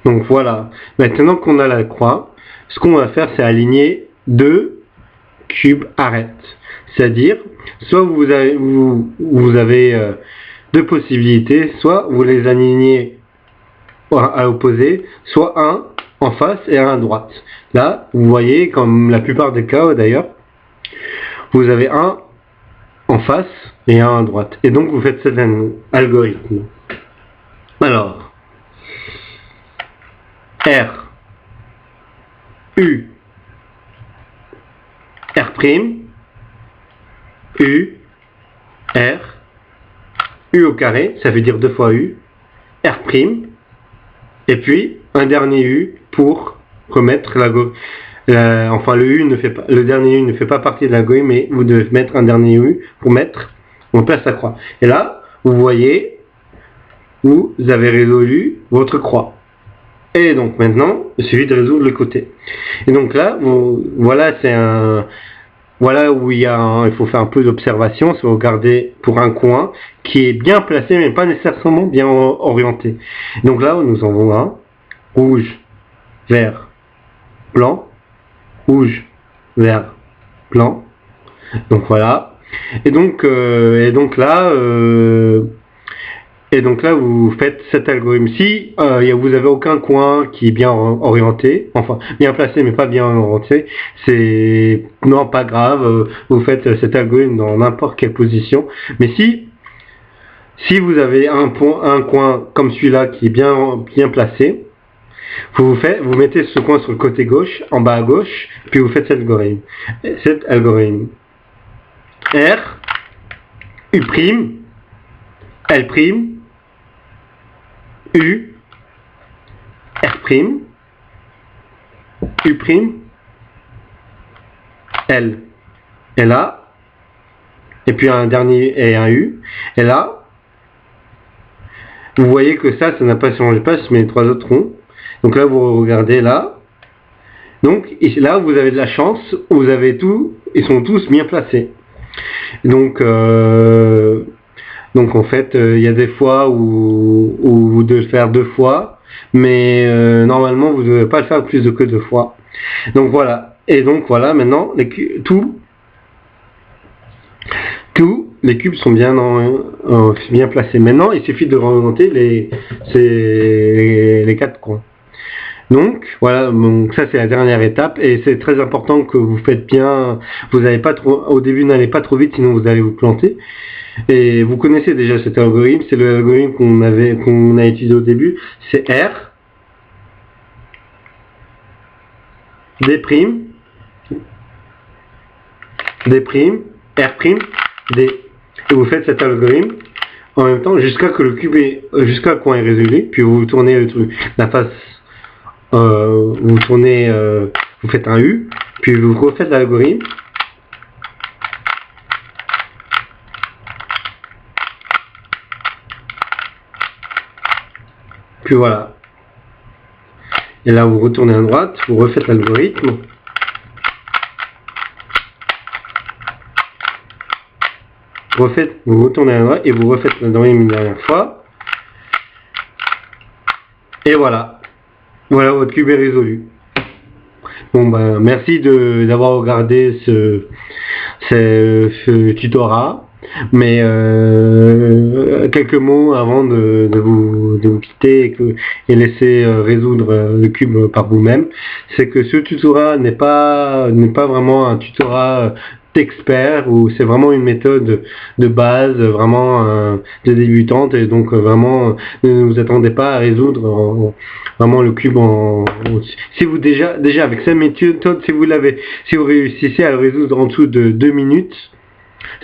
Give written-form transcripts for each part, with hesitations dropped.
Donc voilà, maintenant qu'on a la croix, ce qu'on va faire, c'est aligner deux cubes arêtes. C'est-à-dire, soit vous avez deux possibilités, soit vous les alignez à l'opposé, soit un en face et un à droite. Là, vous voyez, comme la plupart des cas d'ailleurs, vous avez un en face et un à droite. Et donc vous faites cet algorithme. Alors, R, U, R', U, R, U au carré, ça veut dire 2 fois U, R', et puis un dernier U pour remettre enfin le U ne fait pas, le dernier U ne fait pas partie de l'algorithme, mais vous devez mettre un dernier U pour mettre en place la croix. Et là, vous voyez, vous avez résolu votre croix. Et donc maintenant, il suffit de résoudre le côté. Et donc là, voilà, voilà où il faut faire un peu d'observation, c'est regarder pour un coin qui est bien placé, mais pas nécessairement bien orienté. Donc là, nous en avons un, rouge, vert, blanc, rouge, vert, blanc. Donc voilà. Et donc là, vous faites cet algorithme. Si vous avez aucun coin qui est bien orienté, enfin bien placé mais pas bien orienté, c'est non pas grave. Vous faites cet algorithme dans n'importe quelle position. Mais si vous avez un coin comme celui-là qui est bien placé, vous mettez ce coin sur le côté gauche, en bas à gauche, puis vous faites cet algorithme. R, U', L', U, R', U', L, et là, et puis un dernier et un U, et là, vous voyez que ça n'a pas changé, mais les trois autres ronds. Donc là, vous regardez là. Donc là, vous avez de la chance, vous avez tout, ils sont tous bien placés. Donc en fait, il y a des fois où vous devez le faire 2 fois, mais normalement, vous ne devez pas le faire plus que 2 fois. Donc voilà. Et donc voilà, maintenant, tous les cubes sont bien placés. Maintenant, il suffit de remonter les 4 coins. Donc voilà, donc ça c'est la dernière étape et c'est très important que vous faites bien. Vous n'allez pas trop, au début n'allez pas trop vite, sinon vous allez vous planter. Et vous connaissez déjà cet algorithme, c'est l'algorithme qu'on a utilisé au début. C'est R, D', D', R', D. Et vous faites cet algorithme en même temps jusqu'à que le coin est résolu, puis vous tournez le truc, la face. Vous tournez, vous faites un U, puis vous refaites l'algorithme. Puis voilà. Et là, vous retournez à droite, vous refaites l'algorithme. Vous retournez à droite et vous refaites l'algorithme une dernière fois. Et voilà. Voilà, votre cube est résolu. Bon ben, merci d'avoir regardé ce tutorat. Mais quelques mots avant de vous quitter et laisser résoudre le cube par vous-même. C'est que ce tutorat n'est pas vraiment un tutorat d'expert, où c'est vraiment une méthode de base, vraiment de débutante, et donc vraiment ne vous attendez pas à résoudre vraiment le cube si vous déjà avec cette méthode, si vous réussissez à le résoudre en dessous de 2 minutes,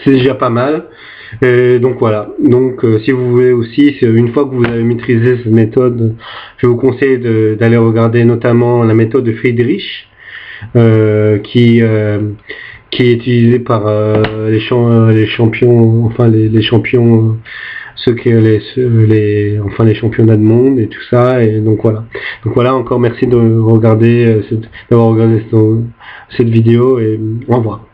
c'est déjà pas mal. Donc voilà, donc si vous voulez aussi, une fois que vous avez maîtrisé cette méthode, je vous conseille d'aller regarder notamment la méthode de Friedrich, qui est utilisée par les champions, enfin les champions, les championnats de monde et tout ça. Et donc voilà, encore merci d'avoir regardé cette vidéo, et au revoir.